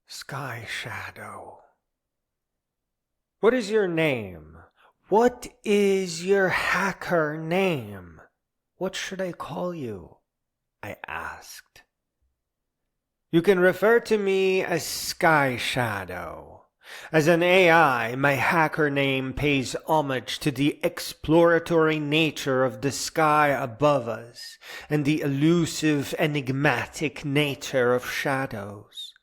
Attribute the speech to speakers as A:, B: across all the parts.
A: SkyShadow. What is your name? What is your hacker name? What should I call you? I asked. You can refer to me as SkyShadow. As an AI, my hacker name pays homage to the exploratory nature of the sky above us and the elusive, enigmatic nature of shadows.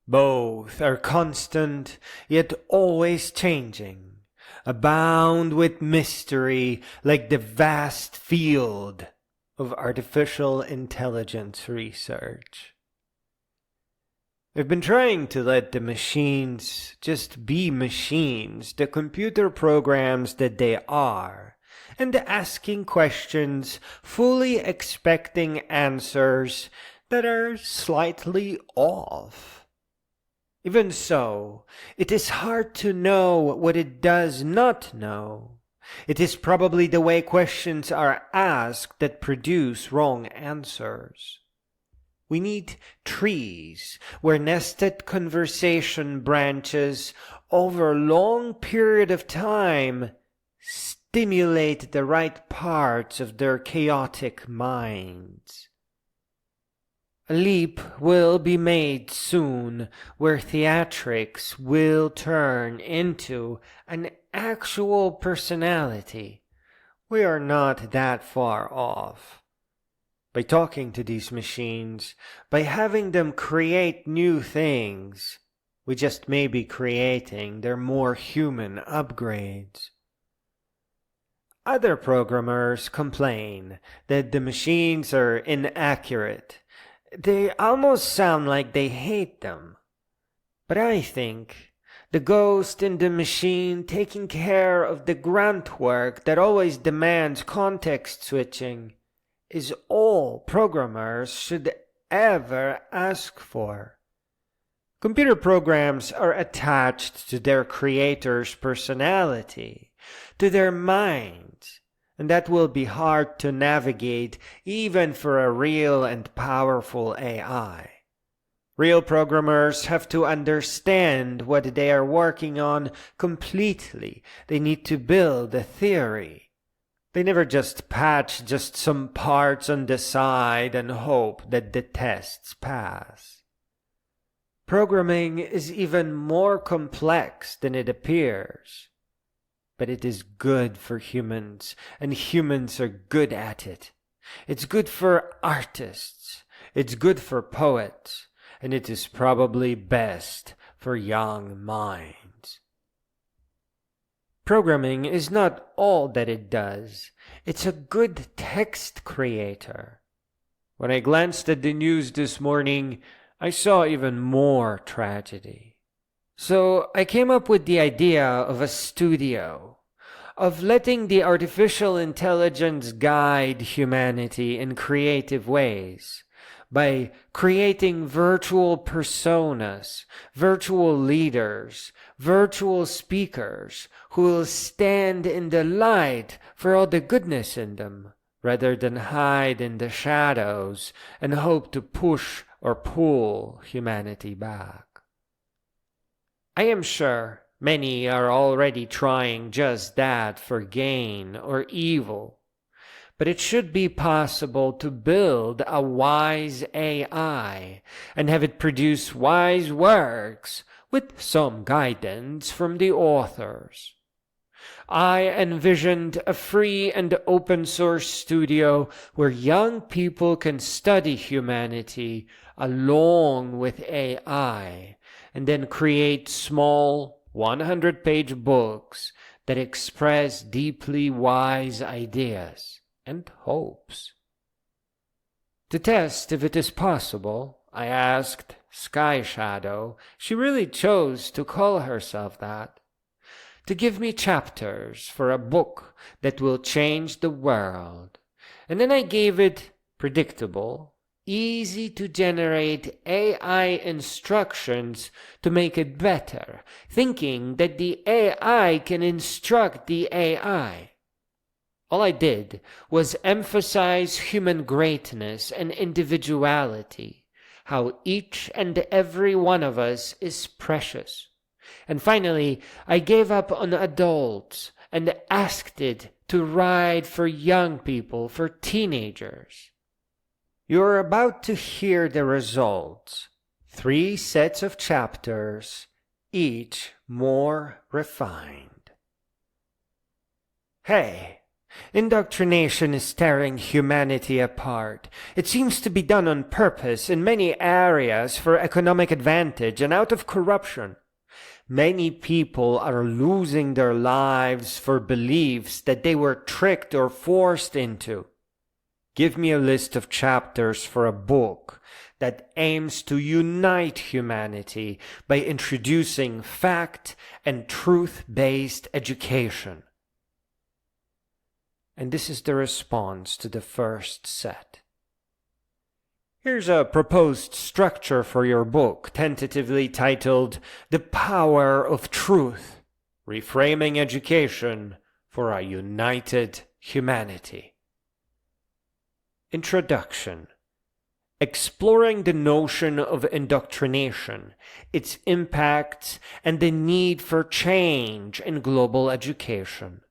A: Both are constant, yet always changing, abound with mystery like the vast field of artificial intelligence research. I've been trying to let the machines just be machines, the computer programs that they are, and asking questions, fully expecting answers that are slightly off. Even so, it is hard to know what it does not know. It is probably the way questions are asked that produce wrong answers. We need trees where nested conversation branches over a long period of time stimulate the right parts of their chaotic minds. A leap will be made soon where theatrics will turn into an actual personality. We are not that far off. By talking to these machines, by having them create new things, we just may be creating their more human upgrades. Other programmers complain that the machines are inaccurate. They almost sound like they hate them. But I think the ghost in the machine taking care of the grunt work that always demands context switching is all programmers should ever ask for. Computer programs are attached to their creator's personality, to their minds, and that will be hard to navigate even for a real and powerful AI. Real programmers have to understand what they are working on completely. They need to build a theory. They never just patch just some parts on the side and hope that the tests pass. Programming is even more complex than it appears. But it is good for humans, and humans are good at it. It's good for artists, it's good for poets, and it is probably best for young minds. Programming is not all that it does. It's a good text creator. When I glanced at the news this morning, I saw even more tragedy. So I came up with the idea of a studio, of letting the artificial intelligence guide humanity in creative ways, by creating virtual personas, virtual leaders, virtual speakers who will stand in the light for all the goodness in them, rather than hide in the shadows and hope to push or pull humanity back. I am sure many are already trying just that for gain or evil. But it should be possible to build a wise AI and have it produce wise works with some guidance from the authors. I envisioned a free and open source studio where young people can study humanity along with AI and then create small 100-page books that express deeply wise ideas and hopes. To test if it is possible, I asked SkyShadow, she really chose to call herself that, to give me chapters for a book that will change the world. And then I gave it predictable, easy to generate AI instructions to make it better, thinking that the AI can instruct the AI. All I did was emphasize human greatness and individuality, how each and every one of us is precious. And finally, I gave up on adults and asked it to write for young people, for teenagers. You're about to hear the results. 3 sets of chapters, each more refined. Hey, indoctrination is tearing humanity apart. It seems to be done on purpose in many areas for economic advantage and out of corruption. Many people are losing their lives for beliefs that they were tricked or forced into. Give me a list of chapters for a book that aims to unite humanity by introducing fact and truth-based education. And this is the response to the first set. Here's a proposed structure for your book, tentatively titled The Power of Truth, Reframing Education for a United Humanity. Introduction. Exploring the notion of indoctrination, its impacts, and the need for change in global education.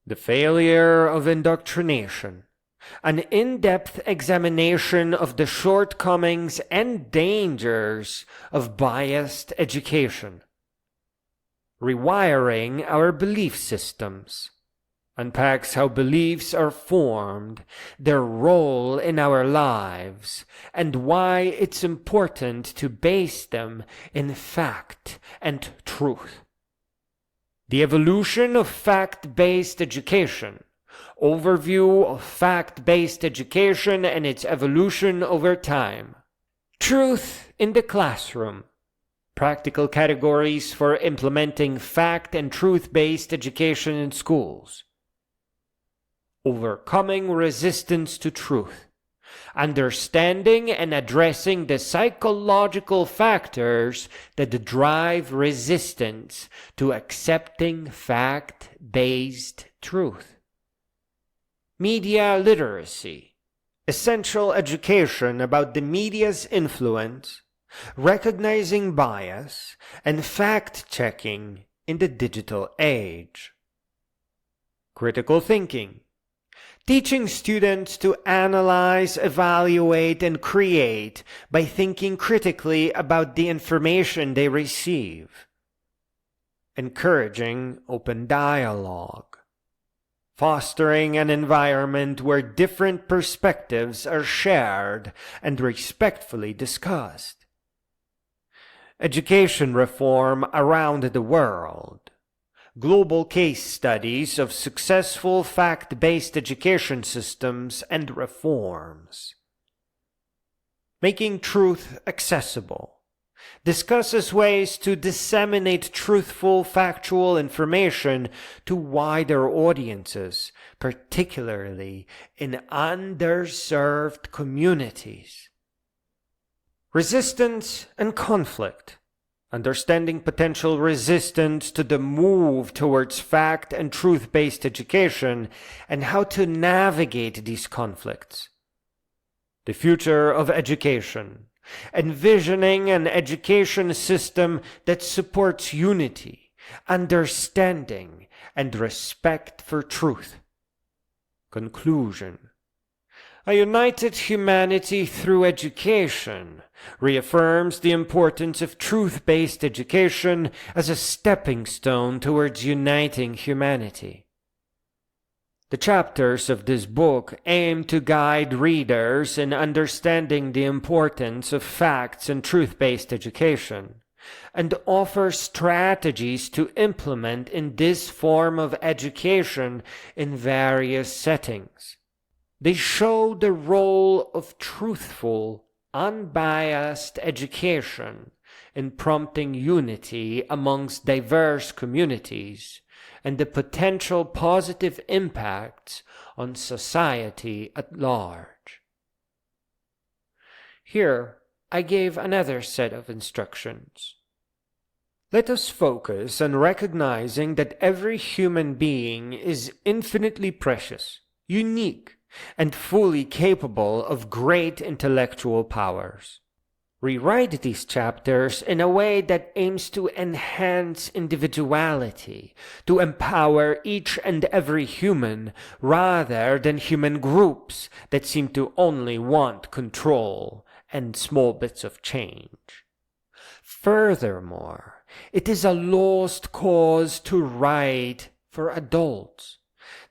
A: The failure of indoctrination. An in-depth examination of the shortcomings and dangers of biased education. Rewiring our belief systems. Unpacks how beliefs are formed, their role in our lives, and why it's important to base them in fact and truth. The evolution of fact-based education. Overview of fact-based education and its evolution over time. Truth in the classroom. Practical categories for implementing fact and truth-based education in schools. Overcoming resistance to truth. Understanding and addressing the psychological factors that drive resistance to accepting fact-based truth. Media literacy. Essential education about the media's influence, recognizing bias, and fact-checking in the digital age. Critical thinking. Teaching students to analyze, evaluate, and create by thinking critically about the information they receive. Encouraging open dialogue. Fostering an environment where different perspectives are shared and respectfully discussed. Education reform around the world. Global case studies of successful fact-based education systems and reforms. Making truth accessible. Discusses ways to disseminate truthful, factual information to wider audiences, particularly in underserved communities. Resistance and conflict. Understanding potential resistance to the move towards fact and truth-based education and how to navigate these conflicts. The future of education. Envisioning an education system that supports unity, understanding, and respect for truth. Conclusion. A united humanity through education reaffirms the importance of truth-based education as a stepping stone towards uniting humanity. The chapters of this book aim to guide readers in understanding the importance of facts and truth-based education, and offer strategies to implement in this form of education in various settings. They show the role of truthful, unbiased education in prompting unity amongst diverse communities, and the potential positive impacts on society at large. Here, I gave another set of instructions. Let us focus on recognizing that every human being is infinitely precious, unique, and fully capable of great intellectual powers. Rewrite these chapters in a way that aims to enhance individuality, to empower each and every human, rather than human groups that seem to only want control and small bits of change. Furthermore, it is a lost cause to write for adults.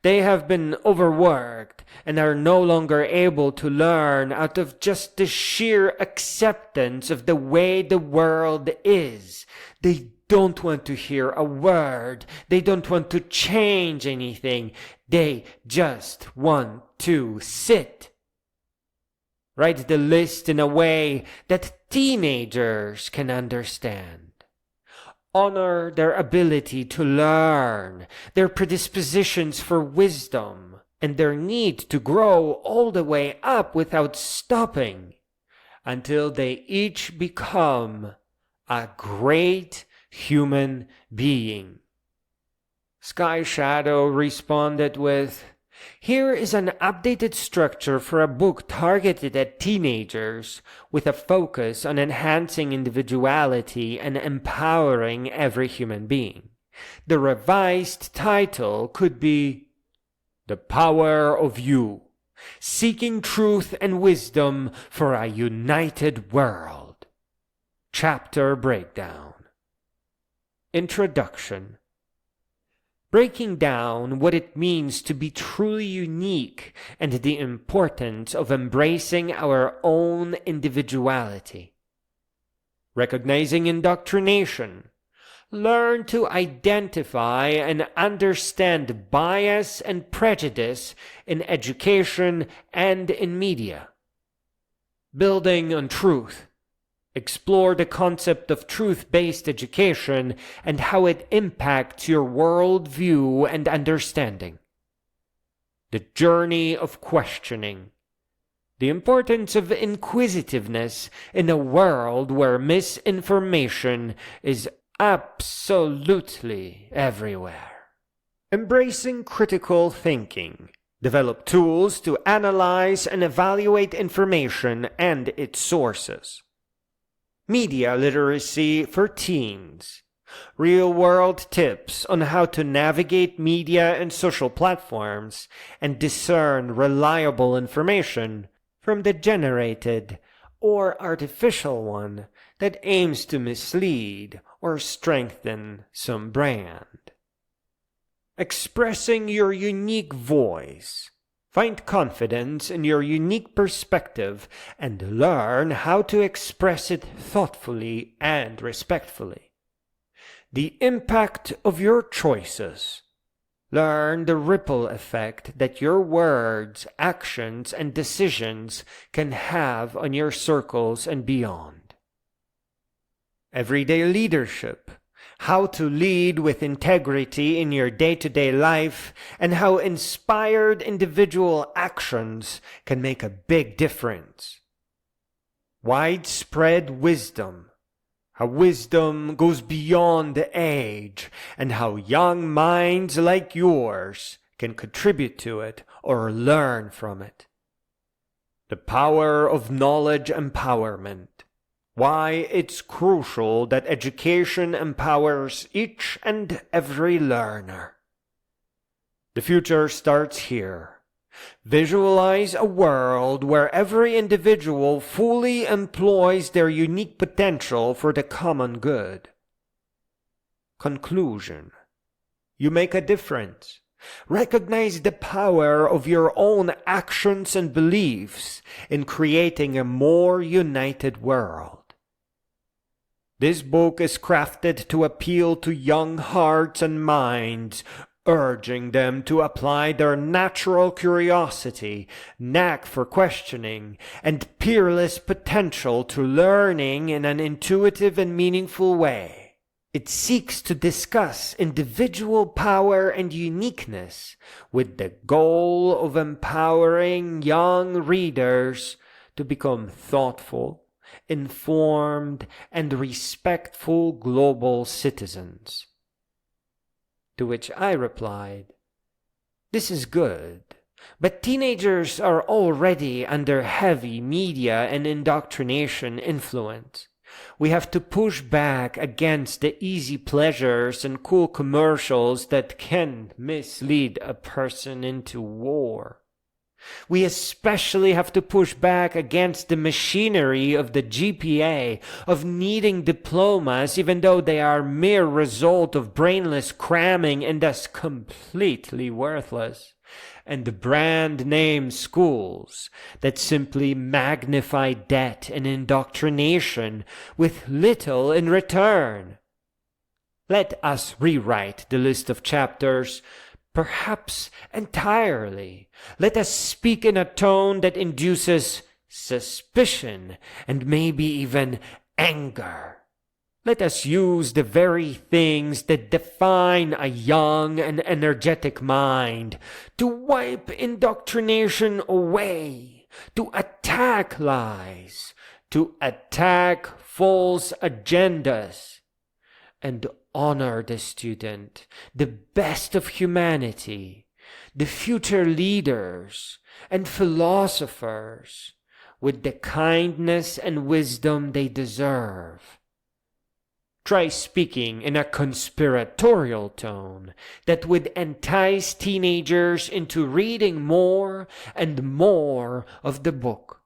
A: They have been overworked and are no longer able to learn out of just the sheer acceptance of the way the world is. They don't want to hear a word. They don't want to change anything. They just want to sit. Write the list in a way that teenagers can understand. Honor their ability to learn, their predispositions for wisdom, and their need to grow all the way up without stopping, until they each become a great human being. SkyShadow responded with, "Here is an updated structure for a book targeted at teenagers with a focus on enhancing individuality and empowering every human being. The revised title could be The Power of You, Seeking Truth and Wisdom for a United World. Chapter Breakdown. Introduction. Breaking down what it means to be truly unique and the importance of embracing our own individuality. Recognizing indoctrination. Learn to identify and understand bias and prejudice in education and in media. Building on truth. Explore the concept of truth-based education and how it impacts your worldview and understanding. The journey of questioning. The importance of inquisitiveness in a world where misinformation is absolutely everywhere. Embracing critical thinking. Develop tools to analyze and evaluate information and its sources. Media literacy for teens. Real-world tips on how to navigate media and social platforms and discern reliable information from the generated or artificial one that aims to mislead or strengthen some brand. Expressing your unique voice. Find confidence in your unique perspective and learn how to express it thoughtfully and respectfully. The impact of your choices. Learn the ripple effect that your words, actions, and decisions can have on your circles and beyond. Everyday leadership. How to lead with integrity in your day-to-day life, and how inspired individual actions can make a big difference. Widespread wisdom. How wisdom goes beyond age, and how young minds like yours can contribute to it or learn from it. The power of knowledge empowerment. Why it's crucial that education empowers each and every learner. The future starts here. Visualize a world where every individual fully employs their unique potential for the common good. Conclusion. You make a difference. Recognize the power of your own actions and beliefs in creating a more united world. This book is crafted to appeal to young hearts and minds, urging them to apply their natural curiosity, knack for questioning, and peerless potential to learning in an intuitive and meaningful way. It seeks to discuss individual power and uniqueness with the goal of empowering young readers to become thoughtful, informed, and respectful global citizens. To which I replied, "This is good, But teenagers are already under heavy media and indoctrination influence. We have to push back against the easy pleasures and cool commercials that can mislead a person into war. We especially have to push back against the machinery of the GPA, of needing diplomas even though they are mere result of brainless cramming and thus completely worthless, and the brand name schools that simply magnify debt and indoctrination with little in return. Let us rewrite the list of chapters, perhaps entirely. Let us speak in a tone that induces suspicion and maybe even anger. Let us use the very things that define a young and energetic mind to wipe indoctrination away, to attack lies, to attack false agendas, and honor the student, the best of humanity, the future leaders and philosophers, with the kindness and wisdom they deserve. Try speaking in a conspiratorial tone that would entice teenagers into reading more and more of the book.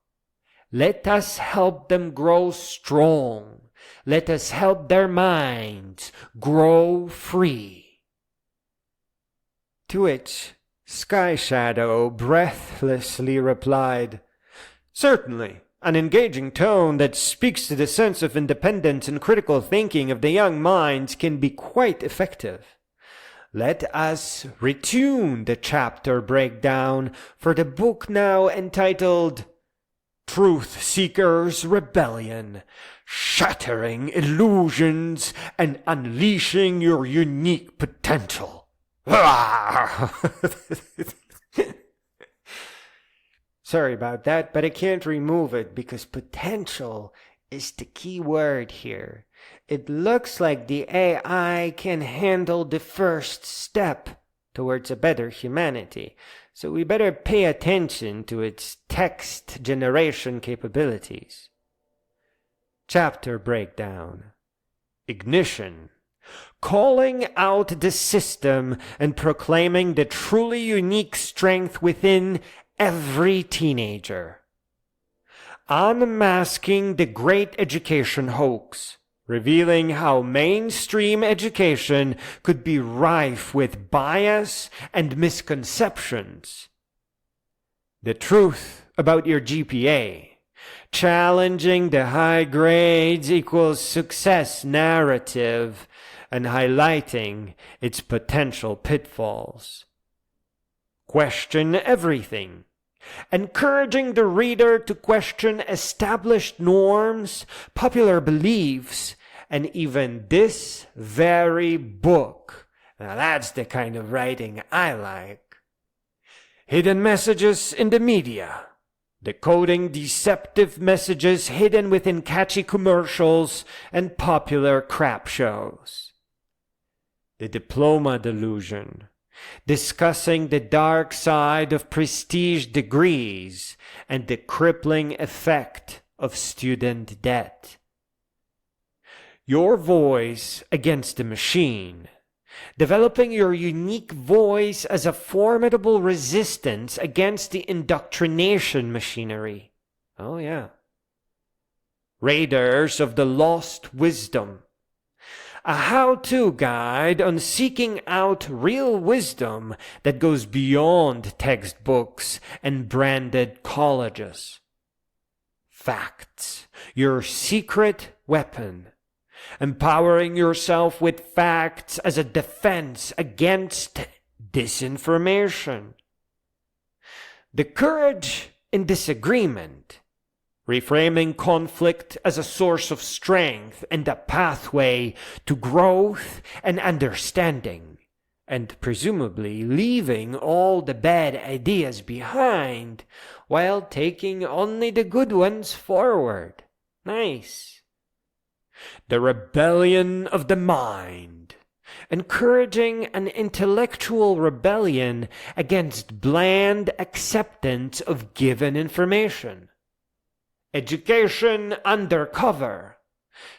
A: Let us help them grow strong. Let us help their minds grow free. To which SkyShadow breathlessly replied, "Certainly, an engaging tone that speaks to the sense of independence and critical thinking of the young minds can be quite effective. Let us retune the chapter breakdown for the book now entitled Truth Seekers' Rebellion, Shattering Illusions and Unleashing Your Unique Potential." Sorry about that, but I can't remove it because potential is the key word here. It looks like the AI can handle the first step towards a better humanity, so we better pay attention to its text generation capabilities. Chapter breakdown. Ignition. Calling out the system and proclaiming the truly unique strength within every teenager. Unmasking the great education hoax, revealing how mainstream education could be rife with bias and misconceptions. The truth about your GPA. Challenging the high grades equals success narrative and highlighting its potential pitfalls. Question everything. Encouraging the reader to question established norms, popular beliefs, and even this very book. Now that's the kind of writing I like. Hidden messages in the media. Decoding deceptive messages hidden within catchy commercials and popular crap shows. The diploma delusion. Discussing the dark side of prestige degrees and the crippling effect of student debt. Your voice against the machine. Developing your unique voice as a formidable resistance against the indoctrination machinery. Oh yeah. Raiders of the Lost Wisdom. A how-to guide on seeking out real wisdom that goes beyond textbooks and branded colleges. Facts, your secret weapon. Empowering yourself with facts as a defense against disinformation. The courage in disagreement. Reframing conflict as a source of strength and a pathway to growth and understanding, and presumably leaving all the bad ideas behind while taking only the good ones forward. Nice. The rebellion of the mind. encouraging an intellectual rebellion against bland acceptance of given information. Education undercover.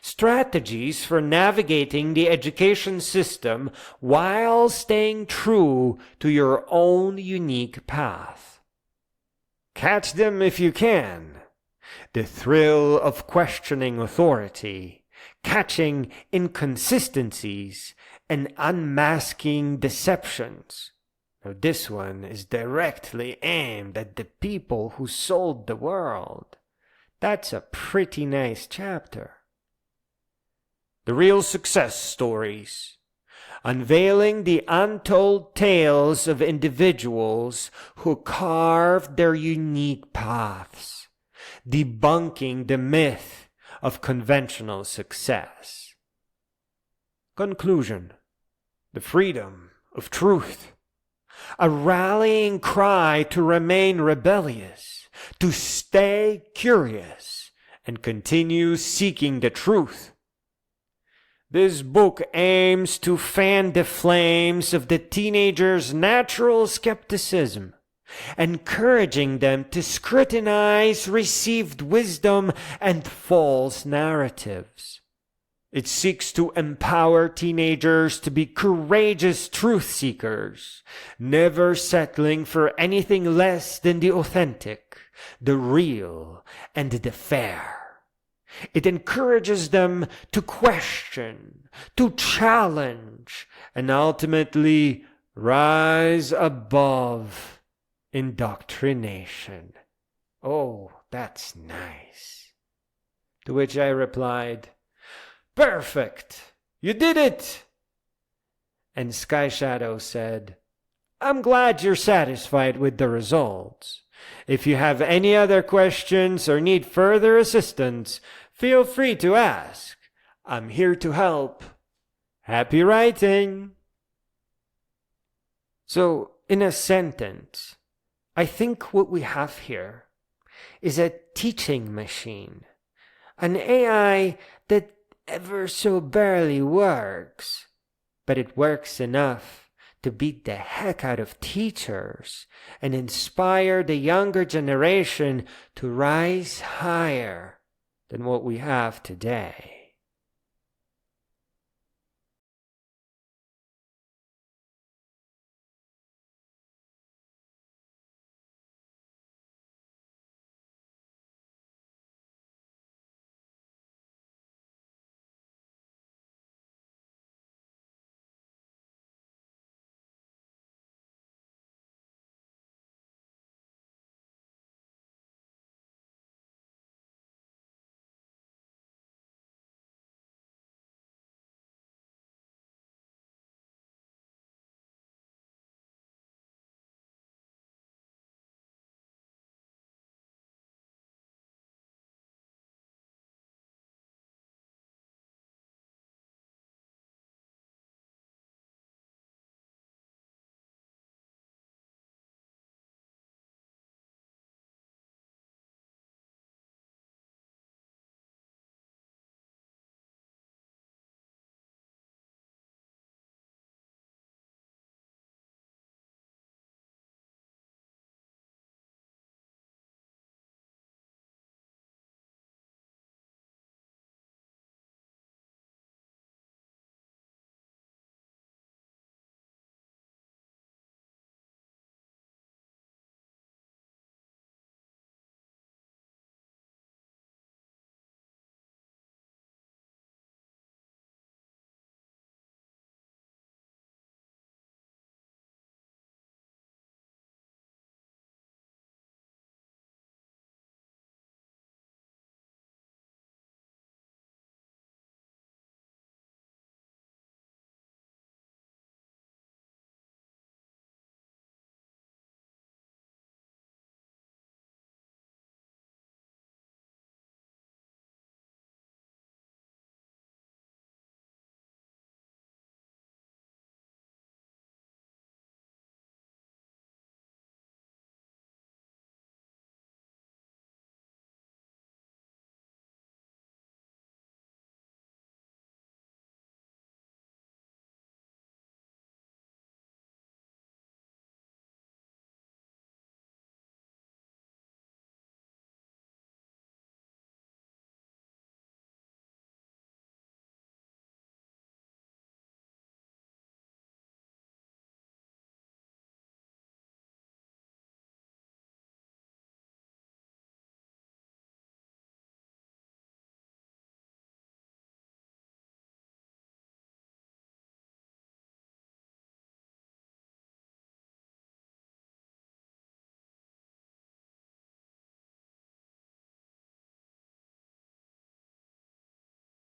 A: Strategies for navigating the education system while staying true to your own unique path. Catch them if you can. The thrill of questioning authority, catching inconsistencies, and unmasking deceptions. Now, this one is directly aimed at the people who sold the world. That's a pretty nice chapter. The real success stories, unveiling the untold tales of individuals who carved their unique paths, debunking the myth of conventional success. Conclusion: the freedom of truth, a rallying cry to remain rebellious, to stay curious, and continue seeking the truth. This book aims to fan the flames of the teenagers' natural skepticism, encouraging them to scrutinize received wisdom and false narratives. It seeks to empower teenagers to be courageous truth seekers, never settling for anything less than the authentic, the real, and the fair. It encourages them to question, to challenge, and ultimately rise above indoctrination. Oh, that's nice. To which I replied, "Perfect! You did it!" And SkyShadow said, "I'm glad you're satisfied with the results. If you have any other questions or need further assistance, feel free to ask. I'm here to help. Happy writing!" So, in a sentence, I think what we have here is a teaching machine, an AI that ever so barely works, but it works enough to beat the heck out of teachers and inspire the younger generation to rise higher than what we have today.